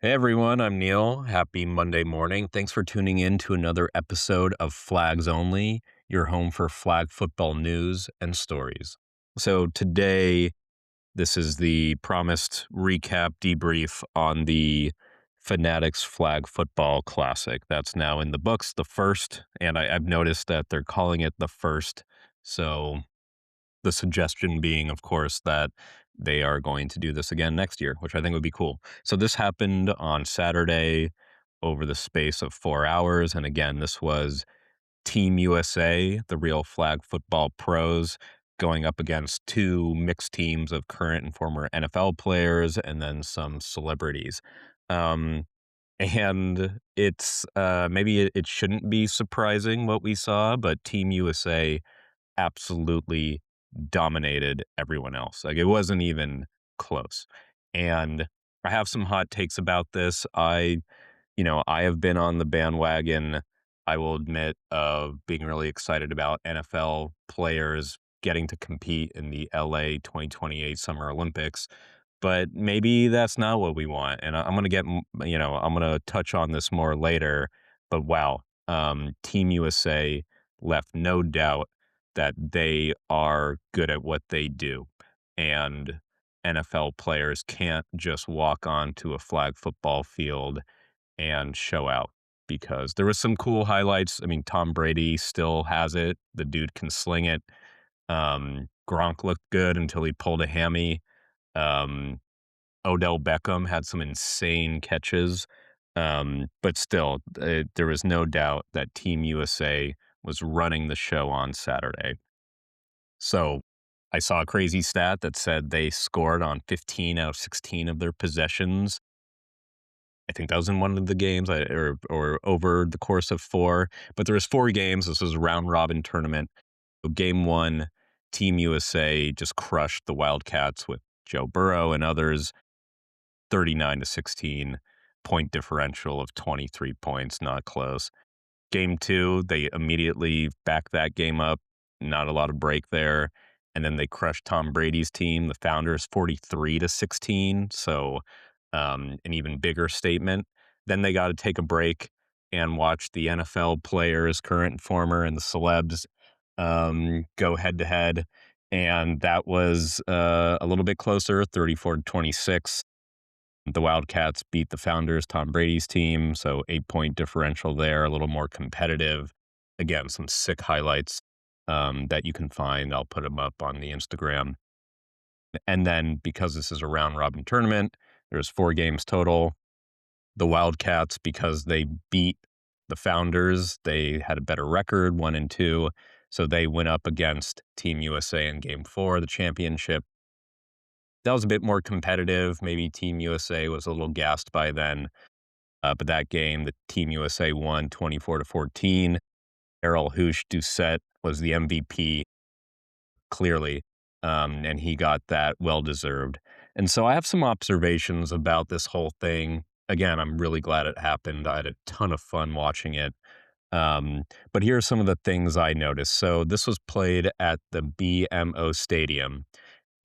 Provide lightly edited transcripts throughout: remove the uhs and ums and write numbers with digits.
Hey everyone, I'm Neil. Happy Monday morning. Thanks for tuning in to another episode of Flags Only, your home for flag football news and stories. So today, this is the promised recap debrief on the Fanatics Flag Football Classic. That's now in the books, the first, and I've noticed that they're calling it the first. So the suggestion being, of course, that they are going to do this again next year, which I think would be cool. So this happened on Saturday over the space of 4 hours. And again, this was Team USA, the real flag football pros, going up against two mixed teams of current and former NFL players and then some celebrities. Um, and it's maybe it shouldn't be surprising what we saw, but Team USA absolutely dominated everyone else. Like, it wasn't even close. And I have some hot takes about this. I have been on the bandwagon, I will admit, of being really excited about NFL players getting to compete in the LA 2028 Summer Olympics. But maybe that's not what we want. And I'm going to I'm going to touch on this more later. But wow, Team USA left no doubt that they are good at what they do. And NFL players can't just walk onto a flag football field and show out because there was some cool highlights. I mean, Tom Brady still has it. The dude can sling it. Gronk looked good until he pulled a hammy. Um, Odell Beckham had some insane catches. But still, there was no doubt that Team USA was running the show on Saturday. So I saw a crazy stat that said they scored on 15 out of 16 of their possessions. I think that was in one of the games, or over the course of four. But there was four games. This was a round robin tournament. So game one, Team USA just crushed the Wildcats with Joe Burrow and others, 39-16, point differential of 23 points, not close. Game two, they immediately backed that game up. Not a lot of break there. And then they crushed Tom Brady's team, the Founders, 43-16. So an even bigger statement. Then they got to take a break and watch the NFL players, current and former, and the celebs go head to head. And that was a little bit closer, 34-26. The Wildcats beat the Founders, Tom Brady's team, so 8-point differential there, a little more competitive. Again, some sick highlights that you can find. I'll put them up on the Instagram. And then because this is a round robin tournament, there's four games total. The Wildcats, because they beat the Founders, they had a better record, 1-2. So they went up against Team USA in game four, the championship. That was a bit more competitive. Maybe Team USA was a little gassed by then. But that game, the Team USA won 24-14. Errol Hoosh Doucette was the MVP, clearly, and he got that well deserved. And so I have some observations about this whole thing. Again, I'm really glad it happened. I had a ton of fun watching it. But here are some of the things I noticed. So this was played at the BMO Stadium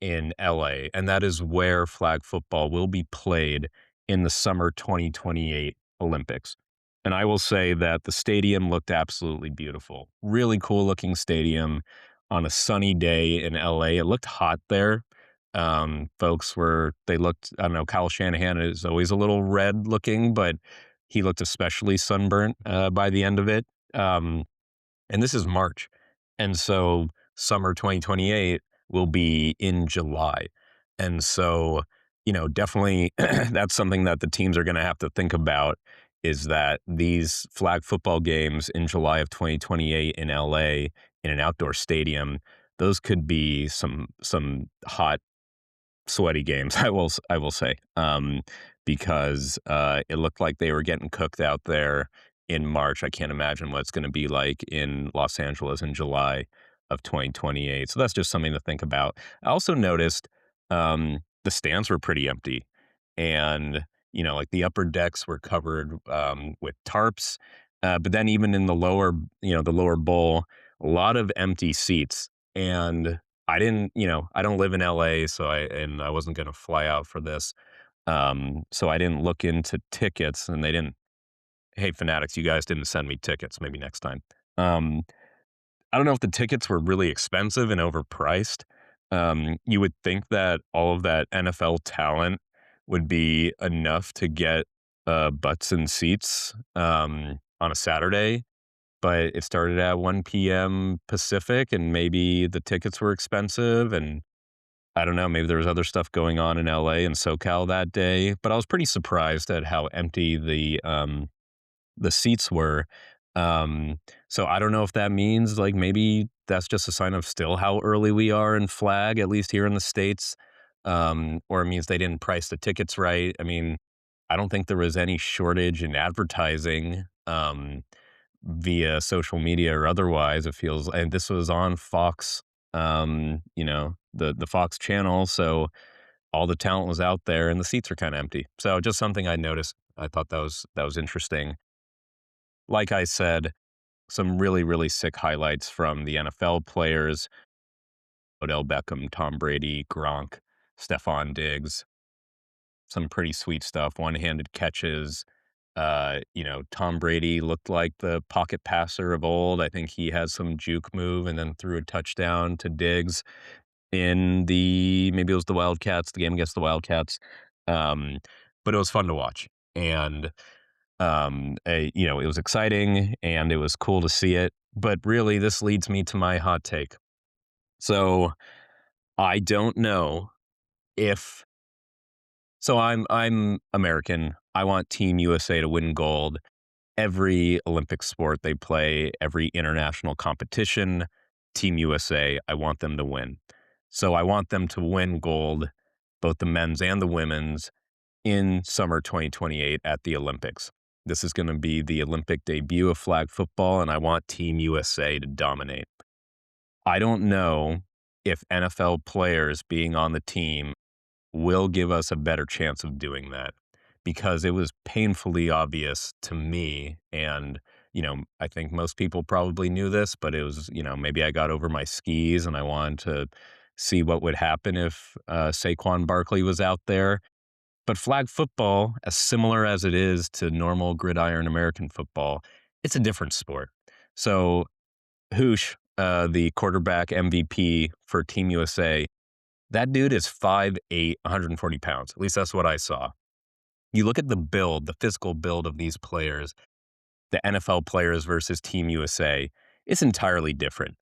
in LA, and that is where flag football will be played in the summer 2028 Olympics. And I will say that the stadium looked absolutely beautiful. Really cool looking stadium on a sunny day in LA. It looked hot there. They looked, I don't know, Kyle Shanahan is always a little red looking, but he looked especially sunburnt by the end of it. And this is March. And so summer 2028 will be in July. And so, definitely that's something that the teams are going to have to think about, is that these flag football games in July of 2028 in LA in an outdoor stadium, those could be some hot, sweaty games. I will say, because it looked like they were getting cooked out there in March. I can't imagine what it's going to be like in Los Angeles in July of 2028. So that's just something to think about. I also noticed the stands were pretty empty, and like the upper decks were covered with tarps, but then even in the lower bowl, a lot of empty seats. And I don't live in LA, so I wasn't going to fly out for this. So I didn't look into tickets, and they didn't. Hey, Fanatics, you guys didn't send me tickets. Maybe next time. Um, I don't know if the tickets were really expensive and overpriced. You would think that all of that NFL talent would be enough to get butts and seats on a Saturday, but it started at 1 p.m. Pacific, and maybe the tickets were expensive, and I don't know, maybe there was other stuff going on in LA and SoCal that day, but I was pretty surprised at how empty the seats were. Um, so I don't know if that means, like, maybe that's just a sign of still how early we are in flag, at least here in the States, or it means they didn't price the tickets right. I mean, I don't think there was any shortage in advertising, via social media or otherwise. It feels, and this was on Fox, the Fox channel, so all the talent was out there and the seats are kinda empty. So just something I noticed. I thought that was interesting. Like I said, some really, really sick highlights from the NFL players: Odell Beckham, Tom Brady, Gronk, Stephon Diggs, some pretty sweet stuff, one-handed catches. Tom Brady looked like the pocket passer of old. I think he had some juke move and then threw a touchdown to Diggs in maybe it was the game against the Wildcats. Um, but it was fun to watch. And it was exciting and it was cool to see it. But really, this leads me to my hot take. So I don't know if I'm American. I want Team USA to win gold. Every Olympic sport they play, every international competition, Team USA, I want them to win. So I want them to win gold, both the men's and the women's, in summer 2028 at the Olympics. This is going to be the Olympic debut of flag football, and I want Team USA to dominate. I don't know if NFL players being on the team will give us a better chance of doing that, because it was painfully obvious to me. And, I think most people probably knew this, but it was, maybe I got over my skis and I wanted to see what would happen if Saquon Barkley was out there. But flag football, as similar as it is to normal gridiron American football, it's a different sport. So Hoosh, the quarterback MVP for Team USA, that dude is 5'8", 140 pounds. At least that's what I saw. You look at the build, the physical build of these players, the NFL players versus Team USA, it's entirely different.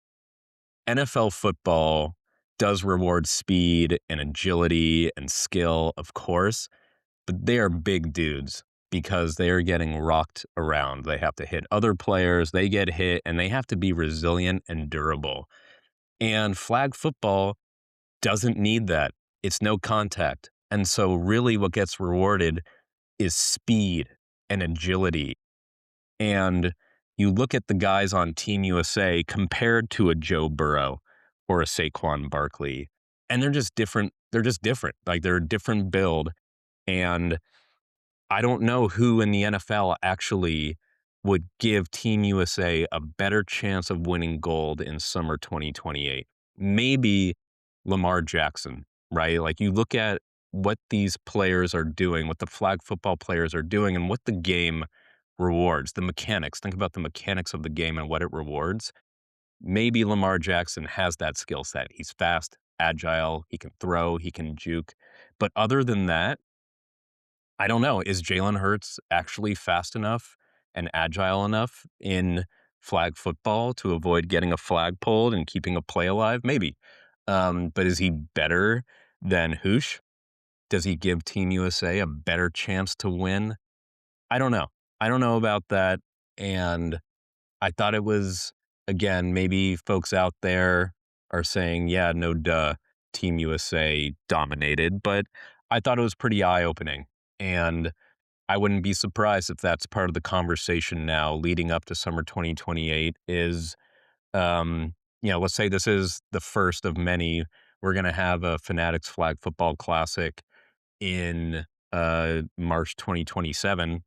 NFL football does reward speed and agility and skill, of course, but they are big dudes because they are getting rocked around. They have to hit other players, they get hit, and they have to be resilient and durable. And flag football doesn't need that. It's no contact. And so really what gets rewarded is speed and agility. And you look at the guys on Team USA compared to a Joe Burrow or a Saquon Barkley, and they're just different. They're just different. Like, they're a different build. And I don't know who in the NFL actually would give Team USA a better chance of winning gold in summer 2028. Maybe Lamar Jackson, right? Like, you look at what these players are doing, what the flag football players are doing, and what the game rewards, the mechanics. Think about the mechanics of the game and what it rewards. Maybe Lamar Jackson has that skill set. He's fast, agile, he can throw, he can juke. But other than that, I don't know. Is Jalen Hurts actually fast enough and agile enough in flag football to avoid getting a flag pulled and keeping a play alive? Maybe. But is he better than Hoosh? Does he give Team USA a better chance to win? I don't know. I don't know about that. And I thought it was, again, maybe folks out there are saying, yeah, no duh, Team USA dominated. But I thought it was pretty eye opening. And I wouldn't be surprised if that's part of the conversation now leading up to summer 2028 is, let's say this is the first of many. We're going to have a Fanatics Flag Football Classic in March 2027,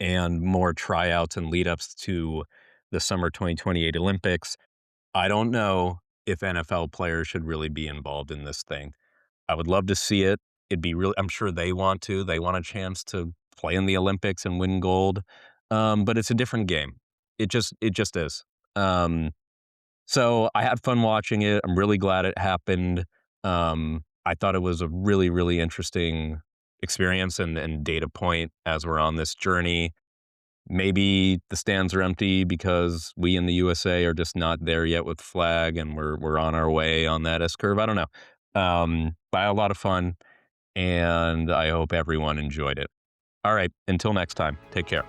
and more tryouts and lead ups to the summer 2028 Olympics. I don't know if NFL players should really be involved in this thing. I would love to see it. It'd be really I'm sure they want to. They want a chance to play in the Olympics and win gold, but it's a different game. It just is. Um, so I had fun watching it. I'm really glad it happened. I thought it was a really, really interesting experience and data point as we're on this journey. Maybe the stands are empty because we in the USA are just not there yet with flag, and we're on our way on that S curve. I don't know. But I had a lot of fun, and I hope everyone enjoyed it. All right, until next time, take care.